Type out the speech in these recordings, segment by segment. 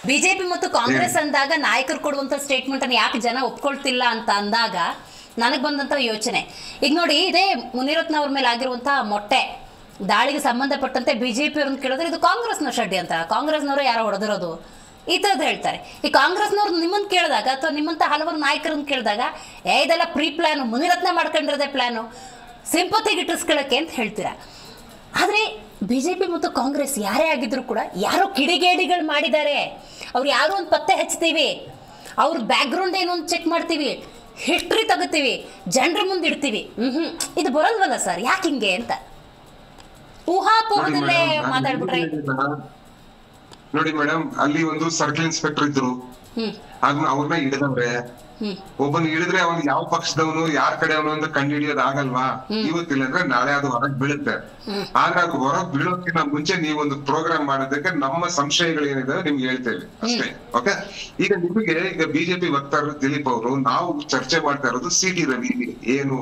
BJP ಮತ್ತು ಕಾಂಗ್ರೆಸ್ ಅಂದಾಗ ನಾಯಕರು ಕೊಡುವಂತ ಸ್ಟೇಟ್ಮೆಂಟ್ ಅನ್ನು ಯಾಕೆ ಜನ ಒಪ್ಕೊಳ್ತಿಲ್ಲ ಅಂತ ಅಂದಾಗ ನನಗೆ ಬಂದಂತ ಯೋಚನೆ, ಈಗ ನೋಡಿ ಇದೇ ಮುನಿರತ್ನ ಅವ್ರ ಮೇಲೆ ಆಗಿರುವಂತಹ ಮೊಟ್ಟೆ ದಾಳಿಗೆ ಸಂಬಂಧಪಟ್ಟಂತೆ ಬಿಜೆಪಿ ಅವ್ರನ್ನ ಕೇಳಿದ್ರೆ ಇದು ಕಾಂಗ್ರೆಸ್ನ ಶಡ್ಡಿ ಅಂತ, ಕಾಂಗ್ರೆಸ್ನವರು ಯಾರೋ ಹೊಡೆದಿರೋದು ಈ ಥರದ್ದು ಹೇಳ್ತಾರೆ. ಈ ಕಾಂಗ್ರೆಸ್ನವ್ರು ನಿಮ್ಮನ್ನು ಕೇಳಿದಾಗ ಅಥವಾ ನಿಮ್ಮಂಥ ಹಲವಾರು ನಾಯಕರನ್ನು ಕೇಳಿದಾಗ ಇದೆಲ್ಲ ಪ್ರೀ ಪ್ಲ್ಯಾನು, ಮುನಿರತ್ನ ಮಾಡ್ಕೊಂಡಿರೋದೇ ಪ್ಲ್ಯಾನು, ಸಿಂಪತಿಗೆ ಇಟ್ಟಿಸ್ಕೊಳ್ಳೋಕ್ಕೆ ಅಂತ ಹೇಳ್ತೀರಾ. ಆದರೆ ಬಿ ಜೆ ಪಿ ಮತ್ತು ಕಾಂಗ್ರೆಸ್ ಯಾರೇ ಆಗಿದ್ರು ಕೂಡ ಯಾರೋ ಕಿಡಿಗೇಡಿಗಳು ಮಾಡಿದ್ದಾರೆ, ಅವ್ರು ಯಾರೋ ಒಂದು ಪತ್ತೆ ಹಚ್ತೀವಿ, ಅವ್ರ ಬ್ಯಾಕ್ಗ್ರೌಂಡ್ ಏನು ಅಂತ ಚೆಕ್ ಮಾಡ್ತೀವಿ, ಹಿಸ್ಟ್ರಿ ತಗೋತೀವಿ, ಜನರ ಮುಂದೆ ಇಡ್ತೀವಿ. ಇದು ಬರಲ್ವಲ್ಲ ಸರ್, ಯಾಕೆ ಹಿಂಗೆ ಅಂತ ಊಹಾಪೋಹದಲ್ಲೇ ಮಾತಾಡ್ಬಿಟ್ರೆ. ನೋಡಿ ಮೇಡಮ್, ಅಲ್ಲಿ ಒಂದು ಸರ್ಕಲ್ ಇನ್ಸ್ಪೆಕ್ಟರ್ ಇದ್ರು, ಅವ್ರನ್ನ ಹಿಡಿದವ್ರೆ. ಒಬ್ಬನ್ ಹಿಡಿದ್ರೆ ಅವ್ನು ಯಾವ ಪಕ್ಷದವನು ಯಾರ ಕಡೆ ಅವನು ಅಂತ ಕಂಡು ಹಿಡಿಯೋದು ಆಗಲ್ವಾ? ಇವತ್ತಿಲ್ಲ ಅಂದ್ರೆ ನಾಳೆ ಅದು ಹೊರಗ್ ಬೀಳುತ್ತೆ. ಆದ್ರೆ ಅದು ಹೊರಗ್ ಬೀಳೋಕ್ಕಿಂತ ಮುಂಚೆ ನೀವೊಂದು ಪ್ರೋಗ್ರಾಮ್ ಮಾಡೋದಕ್ಕೆ ನಮ್ಮ ಸಂಶಯಗಳು ಏನಿದಾವೆ ನಿಮ್ಗೆ ಹೇಳ್ತೇವೆ ಅಷ್ಟೇ. ಓಕೆ, ಈಗ ನಿಮಗೆ ಈಗ ಬಿಜೆಪಿ ವಕ್ತಾರರು ದಿಲೀಪ್ ಅವರು ನಾವು ಚರ್ಚೆ ಮಾಡ್ತಾ ಇರೋದು ಸಿ ಟಿ ರವಿ ಏನು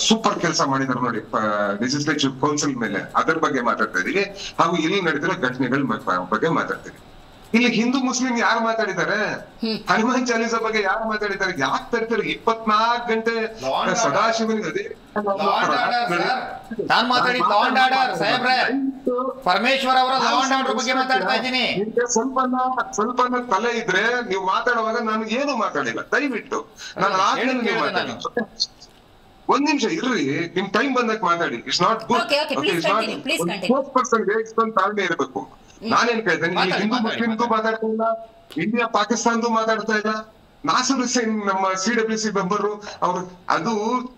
ಸೂಪರ್ ಕೆಲಸ ಮಾಡಿದಾರೆ ನೋಡಿ ಲೆಜಿಸ್ಲೇಟಿವ್ ಕೌನ್ಸಿಲ್ ಮೇಲೆ, ಅದರ ಬಗ್ಗೆ ಮಾತಾಡ್ತಾ ಇದೀವಿ. ಹಾಗೂ ಇಲ್ಲಿ ನಡೆದಿರೋ ಘಟನೆಗಳ ಬಗ್ಗೆ ಮಾತಾಡ್ತೀವಿ. ಇಲ್ಲಿ ಹಿಂದೂ ಮುಸ್ಲಿಂ ಯಾರು ಮಾತಾಡಿದ್ದಾರೆ? ಹನುಮಾನ್ ಚಾಲೀಸಾ ಬಗ್ಗೆ ಯಾರು ಮಾತಾಡಿದ್ದಾರೆ? ಯಾಕೆ ತರ್ತಾರೆ 24 ಗಂಟೆ ಸದಾಶಿವನಿಗೆ? ಅದೇ ನಾನ್ ಮಾತಾಡಿ ಲಾಂಡ್ ಆರ್ಡರ್ ಸಾಹೇಬ್ರೆ, ಪರಮೇಶ್ವರ್ ಅವರ ಲಾಂಡ್ ಆರ್ಡರ್ ಬಗ್ಗೆ ಮಾತಾಡ್ತಾ ಇದ್ದೀನಿ. ಸ್ವಲ್ಪ ತಲೆ ಇದ್ರೆ ನೀವು ಮಾತಾಡುವಾಗ ನಾನು ಏನು ಮಾತಾಡಿಲ್ಲ, ದಯವಿಟ್ಟು ನಾನು ಆದ್ಮೇಲೆ ನೀವು ಮಾತಾಡಿ. ಒಂದ್ ನಿಮಿಷ ಇರ್ರಿ, ನಿಮ್ ಟೈಮ್ ಬಂದಾಗ ಮಾತಾಡಿ. It's not good. ಇಷ್ಟೊಂದು ತಾಳ್ಮೆ ಇರಬೇಕು. ನಾನೇನ್ ಕೇಳ್ತೇನೆ, ಇಲ್ಲಿ ಹಿಂದೂ ಮುಸ್ಲಿಮ್ದು ಮಾತಾಡ್ತಾ ಇಲ್ಲ, ಇಂಡಿಯಾ ಪಾಕಿಸ್ತಾನ್ದು ಮಾತಾಡ್ತಾ ಇಲ್ಲ. ನಾಸರ್ ಹುಸೇನ್ ನಮ್ಮ CWC ಮೆಂಬರ್ ಅವ್ರು, ಅದು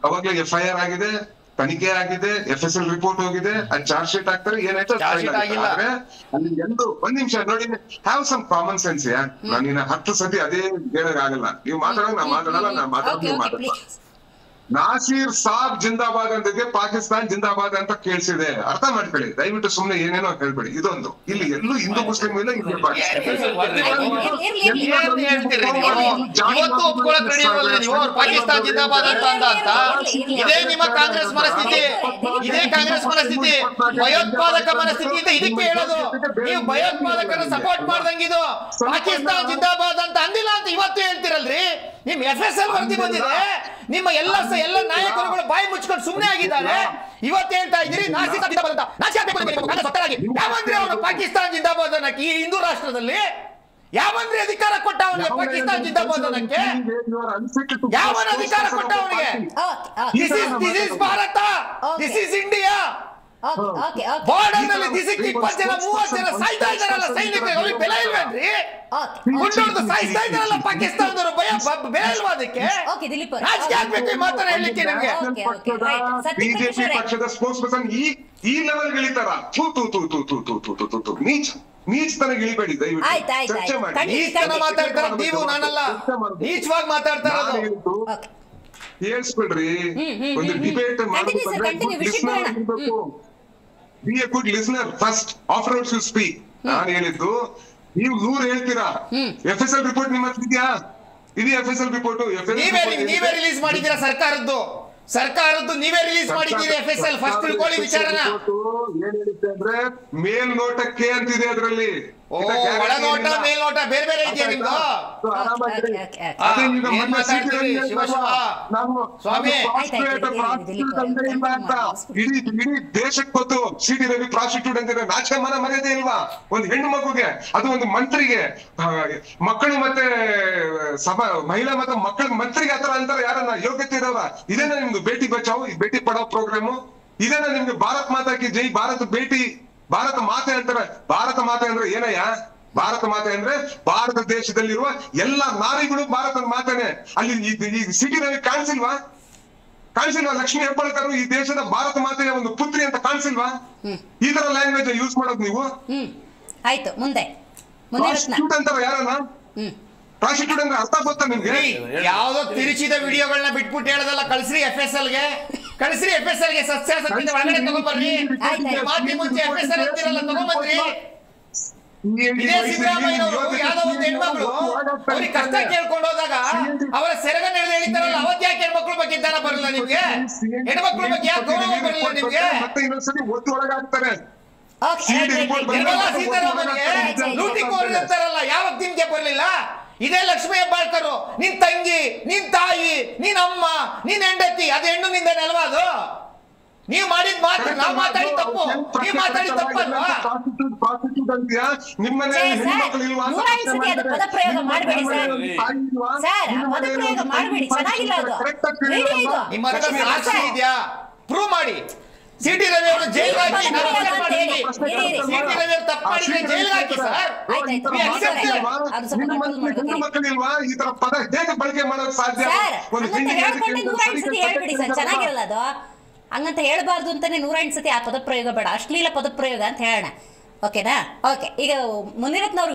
ಅವಾಗ್ಲೇ FIR ಆಗಿದೆ, ತನಿಖೆ ಆಗಿದೆ, FSL ರಿಪೋರ್ಟ್ ಹೋಗಿದೆ, ಅದು ಚಾರ್ಜ್ ಶೀಟ್ ಹಾಕ್ತಾರೆ, ಏನಾಯ್ತು ಆದ್ರೆ ಅಲ್ಲಿ ಎಂದು ಒಂದ್ ನಿಮಿಷ ನೋಡಿ, ಹ್ಯಾವ್ ಸಮ್ ಕಾಮನ್ ಸೆನ್ಸ್ ಯಾರ್. ನಾನಿನ್ನ 10 ಸತಿ ಅದೇ ಹೇಳಕ್ಕಾಗಲ್ಲ. ನೀವು ಮಾತಾಡೋದು ನಾ ಮಾತಾಡಲ್ಲ, ನಾ ಮಾತಾಡೋದು ಮಾತಾಡಲ್ಲ. ನಾಸೀರ್ ಸಾಬ್ ಜಿಂದಾಬಾದ್ ಅಂದಿಗೆ ಪಾಕಿಸ್ತಾನ್ ಜಿಂದಾಬಾದ್ ಅಂತ ಕೇಳಿಸಿದೆ, ಅರ್ಥ ಮಾಡ್ಕೊಳ್ಳಿ ದಯವಿಟ್ಟು. ಸುಮ್ನೆ ಏನೇನೋ ಹೇಳ್ಬೇಡಿ. ಇದೊಂದು ಇಲ್ಲಿ ಎಲ್ಲೂ ಹಿಂದೂ ಮುಸ್ಲಿಂ ಇಲ್ಲ, ಇಲ್ಲಿ ಪಾಕಿಸ್ತಾನ್ ಜಿಂದಾಬಾದ್ ಅಂತ ಇದೇ ನಿಮ್ಮ ಕಾಂಗ್ರೆಸ್ ಮನಸ್ಥಿತಿ, ಇದೇ ಕಾಂಗ್ರೆಸ್ ಮನಸ್ಥಿತಿ, ಭಯೋತ್ಪಾದಕ ಮನಸ್ಥಿತಿ ಇದೆ. ಇದಕ್ಕೆ ಹೇಳೋದು ನೀವು ಭಯೋತ್ಪಾದಕರ ಸಪೋರ್ಟ್ ಮಾಡ್ದಂಗಿದು. ಪಾಕಿಸ್ತಾನ್ ಜಿಂದಾಬಾದ್ ಅಂತ ಅಂದಿಲ್ಲ ಅಂತ ಇವತ್ತು ಹೇಳ್ತಿರಲ್ರಿ. ನಿಮ್ FSL ವರದಿ ಬಂದಿದೆ, ನಿಮ್ಮ ಎಲ್ಲ ನಾಯಕರುಗಳು ಬಾಯಿ ಮುಚ್ಕೊಂಡು ಸುಮ್ಮನೆ ಆಗಿದ್ದಾರೆ. ಇವತ್ತು ಹೇಳ್ತಾ ಇದ್ದೀರಿ ಯಾವಂದ್ರೆ ಅವನು ಪಾಕಿಸ್ತಾನ್ ಜಿಂದಾಬಾದ್ ಅನ್ನಕ್ಕೆ ಈ ಹಿಂದೂ ರಾಷ್ಟ್ರದಲ್ಲಿ ಯಾವಂದ್ರೆ ಅಧಿಕಾರ ಕೊಟ್ಟ ಅವನಿಗೆ? ಪಾಕಿಸ್ತಾನ್ ಜಿಂದಾಬಾದ್ ಅನ್ನಕ್ಕೆ ಯಾವನ ಅಧಿಕಾರ ಕೊಟ್ಟ ಅವನಿಗೆ? This is Bharat, this is India. Border ನಲ್ಲಿ 20 ಜನ 30 ಜನ ಸಾಯ್ತಾ ಇದಾರಲ್ಲ ಸೈನಿಕರು, ಅವ್ರಿಗೆ ಬೆಲೆ ಇಲ್ವೇನ್ರಿ? ಗುಂಡೊಡೆದು ಸಾಯ್ತಾ ಇದಾರಲ್ಲ ಪಾಕಿಸ್ತಾನದವರು, ಬೆಲೆ ಇಲ್ವಾ ಅದಕ್ಕೆ? ರಾಜಕೀಯ ಆಗ್ಬೇಕು ಈ ಮಾತನ್ನ ಹೇಳಲಿಕ್ಕೆ ನಿಮ್ಗೆ? ಬಿಜೆಪಿ ಪಕ್ಷದ ಸ್ಪೋಕ್ಸ್ ಪರ್ಸನ್ ಈ ಲೆವೆಲ್ ಇಳಿತಾರ? ನೀಚತನ ಇಳಿಬೇಡಿ ದಯವಿಟ್ಟು, ಚರ್ಚೆ ಮಾಡಿ. ನೀಚತನ ಮಾತಾಡ್ತಾರ ನೀವು, ನಾನಲ್ಲ. ನೀಚವಾಗಿ ಮಾತಾಡ್ತಾರ. ಕೇಳಿಸ್ಬಿಡ್ರಿ, ಒಂದು ಡಿಬೇಟ್ ಮಾಡಬೇಕು. Be a good listener first, afterwards you speak. ನಾನು ಹೇಳಿದ್ದು ನೀವು 100 ಹೇಳ್ತೀರಾ. FSL ರಿಪೋರ್ಟ್ ನಿಮ್ಮ ಹತ್ರ ಇದೆಯಾ? ಇದು FSL ರಿಪೋರ್ಟ್ ನೀವೇ ರಿಲೀಸ್ ಮಾಡಿದ್ದೀರಾ? ಸರ್ಕಾರದ್ದು ನೀವೇ ರಿಲೀಸ್ ಮಾಡಿದ್ದೀರಿ FSL. ಫಸ್ಟ್ ತಿಳ್ಕೊಳ್ಳಿ ವಿಚಾರನ. ಏನ್ ಹೇಳುತ್ತೆ ಅಂದ್ರೆ ಮೇಲ್ನೋಟಕ್ಕೆ ಅಂತಿದೆ ಅದರಲ್ಲಿ. ಒಳನೋಟ ಮೇಲ್ನೋಟ ಬೇರೆ ಬೇರೆ ಇದೆಯಾ ನಿಮ್ದು? ಇಡೀ ದೇಶಕ್ಕೆ ಗೊತ್ತು ಸಿ ಟಿ ರವಿ ಪ್ರಾಸ್ಟಿಟ್ಯೂಟ್ ಅಂತಿದೆ. ನಾಚೆ ಮರ್ಯಾದೆ ಇಲ್ವಾ ಒಂದು ಹೆಣ್ಣು ಮಗುಗೆ? ಅದು ಒಂದು ಮಂತ್ರಿಗೆ, ಮಕ್ಕಳು ಮತ್ತೆ ಮಹಿಳಾ ಮತ್ತೆ ಮಕ್ಕಳ ಮಂತ್ರಿಗೆ ಆತರ ಅಂತಾರೆ ಯಾರನ್ನ ಯೋಗ್ಯತೆ ಇರೋರ? ಇದೇನ ನಿಮ್ದು ಬೇಟಿ ಬಚಾವ್ ಬೇಟಿ ಪಡಾವ್ ಪ್ರೋಗ್ರಾಮು? ಇದೇನ ನಿಮ್ಗೆ ಭಾರತ್ ಮಾತಾ ಕಿ ಜೈ, ಭಾರತ ಮಾತೆ ಅಂತಾರೆ. ಭಾರತ ಮಾತೆ ಅಂದ್ರೆ ಏನಯ್ಯ? ಭಾರತ ಮಾತೆ ಅಂದ್ರೆ ಭಾರತ ದೇಶದಲ್ಲಿರುವ ಎಲ್ಲಾ ನಾರಿಗಳು ಭಾರತದ ಮಾತೇನೆ. ಅಲ್ಲಿ ಈ ಸಿಟಿ ರವಿ ಕಾಣಿಸಿಲ್ವಾ? ಲಕ್ಷ್ಮೀ ಹೆಬ್ಬಾಳ್ಕರ್ ಈ ದೇಶದ ಭಾರತ ಮಾತೆಯ ಒಂದು ಪುತ್ರಿ ಅಂತ ಕಾಣಿಸಿಲ್ವಾ? ಈ ತರ ಲ್ಯಾಂಗ್ವೇಜ್ ಯೂಸ್ ಮಾಡೋದು ನೀವು? ಆಯ್ತು, ಮುಂದೆ ಪ್ರಾಸ್ಟಿಟ್ಯೂಟ್ ಅಂತಾರ ಯಾರನ್ನ? ಪ್ರಾಸ್ಟಿಟ್ಯೂಟ್ ಅಂದ್ರೆ ಅರ್ಥ ಗೊತ್ತಾ ನಿಮ್ಗೆ? ಯಾವ್ದೋ ತಿರುಚಿದ ವಿಡಿಯೋಗಳನ್ನ ಬಿಟ್ಬಿಟ್ಟು ಹೇಳೋದಲ್ಲ. ಕಳಿಸ್ರಿ FSL ಗೆ, ಸತ್ಯಾಸತ್ಯತೆ ಒಳಗಡೆ ತಗೊಂಡ್ಬರ್ರಿ. ಮಾತಿ ಮುಂಚೆ FSL ಅಂತಿರಲ್ಲ, ತಗೊಂಡ್ಬಂದ್ರಿ. ಇದೇ ಸಿದ್ದರಾಮಯ್ಯನವರು ಯಾವ್ದೋ ಒಂದು ಹೆಣ್ಮಕ್ಳು ಅವ್ರಿಗೆ ಕಷ್ಟ ಕೇಳ್ಕೊಂಡು ಹೋದಾಗ ಅವರ ಸೆರಗ ನಡೆದು ಹೇಳಿತಾರಲ್ಲ, ಅವತ್ ಯಾಕೆ ಹೆಣ್ಮಕ್ಳ ಬಗ್ಗೆ ಜ್ಞಾನ ಬರಲಿಲ್ಲ ನಿಮ್ಗೆ? ಹೆಣ್ಮಕ್ಳ ಬಗ್ಗೆ ಯಾಕೆ ಗೌರವ ಬರಲಿಲ್ಲ ನಿಮ್ಗೆ? ಒಳಗಾಗ್ತಾರೆ. ನಿರ್ಮಲಾ ಸೀತಾರಾಮನ್ಗೆ ಲೂಟಿ ಕೋರಿ ಅಂತಾರಲ್ಲ, ನಿಮ್ಗೆ ಬರ್ಲಿಲ್ಲ? ಇದೇ ಲಕ್ಷ್ಮೀ ಹೆಬ್ಬಾಳ್ಕರ್ ನಿನ್ ತಂಗಿ, ನಿನ್ ತಾಯಿ, ನಿನ್ ಅಮ್ಮ, ನಿನ್ ಹೆಂಡತಿ, ಅದು ಹೆಣ್ಣು ನಿಂದ ಅಲ್ವಾ? ಅದು ನೀವು ಮಾಡಿದ ಮಾತು, ನಾವು ಮಾತಾಡಿ ತಪ್ಪು, ನೀವು ಮಾತಾಡಿ ತಪ್ಪಲ್ವಾ? ಪದಪ್ರಯೋಗ ಮಾಡಬೇಡಿ ಸರ್, ಪದಪ್ರಯೋಗ ಮಾಡಬೇಡಿ, ಚೆನ್ನಾಗಿಲ್ಲ ಅದು. ನಿಮ್ಮ ಹತ್ರ ಸಾಕ್ಷಿ ಇದೆಯಾ? ಪ್ರೂವ್ ಮಾಡಿ. ಸಿಟಿ ರವಿ ಅವರು ಜೈಲ್ಗೆ ಹಾಕಿ, ಸಿಟಿ ರವಿ ಅವರು ತಪ್ಪು ಮಾಡಿದ್ರೆ ಜೈಲ್ಗೆ ಹಾಕಿ ಸರ್. ಮಕ್ಕಳಿಲ್ವಾ ಈ ತರ ಪದ ಹೇಗೆ ಬಳಕೆ ಮಾಡೋದು ಸಾಧ್ಯ? ಹೇಳ್ಬಿಡಿ ಸರ್, ಚೆನ್ನಾಗಿರಲ್ಲ ಅದು. ಹಂಗಂತ ಹೇಳ್ಬಾರ್ದು ಅಂತಾನೆ 108 ಸತಿ ಆ ಪದಪ್ರಯೋಗ ಬೇಡ, ಅಶ್ಲೀಲ ಪದಪ್ರಯೋಗ ಅಂತ ಹೇಳೋಣ. ಓಕೆನಾ? ಓಕೆ, ಈಗ ಮುನಿರತ್ನ